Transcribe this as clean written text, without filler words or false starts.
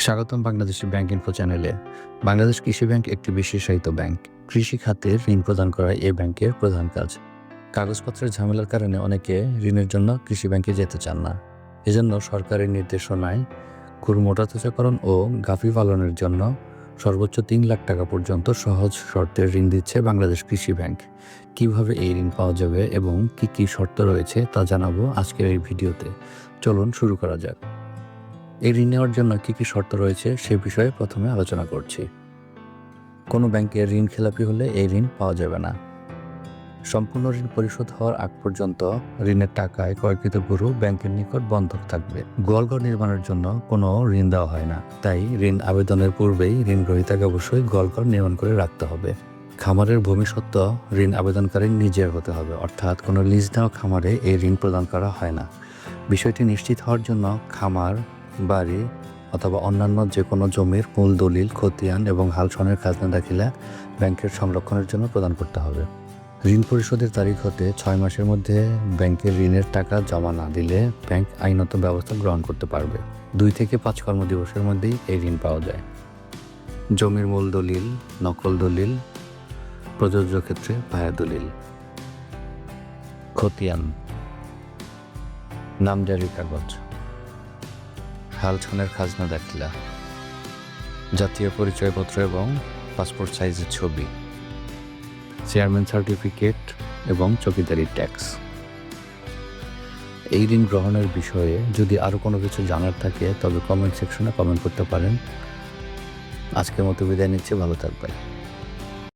স্বাগতম Bangladeshi bank info চ্যানেলে। বাংলাদেশ কৃষি ব্যাংক একটি বিশেষায়িত ব্যাংক। কৃষি খাতে ঋণ প্রদান করা এই ব্যাংকের প্রধান কাজ। কাগজপত্রের ঝামেলার কারণে অনেকে ঋণের জন্য কৃষি ব্যাংকে যেতে চান না। এজন্য সরকারের নির্দেশনায় গরু মোটাতাজাকরণ ও গাভী পালনের জন্য সর্বোচ্চ ৩ লাখ টাকা পর্যন্ত সহজ শর্তে ঋণ দিচ্ছে বাংলাদেশ কৃষি ব্যাংক। কিভাবে এই ঋণ পাওয়া যাবে এবং কি শর্ত রয়েছে তা জানাবো আজকের এই ভিডিওতে। চলুন শুরু করা যাক। এই ঋণ নেওয়ার জন্য কি শর্ত রয়েছে সে বিষয়ে প্রথমে আলোচনা করছি। কোনো ব্যাংকে ঋণ খেলাপি হলে এই ঋণ পাওয়া যাবে না। সম্পূর্ণ ঋণ পরিশোধ হওয়ার আগ পর্যন্ত ঋণের টাকায় ক্রয়কৃত গরু ব্যাংকের নিকট বন্ধক থাকবে। গোয়ালঘর নির্মাণের জন্য কোনো ঋণ দেওয়া হয় না, তাই ঋণ আবেদনের পূর্বেই ঋণ গ্রহীতাকে অবশ্যই গোয়ালঘর নির্মাণ করে রাখতে হবে। খামারের ভূমিসত্ত্ব ঋণ আবেদনকারী নিজের হতে হবে, অর্থাৎ কোনো লিজ দেওয়া খামারে এই ঋণ প্রদান করা হয় না। বিষয়টি নিশ্চিত হওয়ার জন্য খামার, বাড়ি অথবা অন্যান্য যে কোনো জমির মূল দলিল, খতিয়ান এবং হাল সনের খাজনা দাখিলা ব্যাংকের সংরক্ষণের জন্য প্রদান করতে হবে। ঋণ পরিশোধের তারিখ হতে 6 মাসের মধ্যে ব্যাংকের ঋণের টাকা জমা না দিলে ব্যাংক আইনত ব্যবস্থা গ্রহণ করতে পারবে। 2 থেকে 5 কর্মদিবসের মধ্যেই এই ঋণ পাওয়া যায়। জমির মূল দলিল, নকল দলিল, প্রযোজ্য ক্ষেত্রে ভায়া দলিল। খতিয়ান, নামজারির কাগজ, হাল ছনের খাজনা দাখিলা, জাতীয় পরিচয়পত্র এবং পাসপোর্ট সাইজের ছবি, চেয়ারম্যান সার্টিফিকেট এবং চকিদারি ট্যাক্স। এই ঋণ গ্রহণের বিষয়ে যদি আরও কোনো কিছু জানার থাকে তবে কমেন্ট সেকশনে কমেন্ট করতে পারেন। আজকের মতো বিদায় নিচ্ছি, ভালো থাকবেন।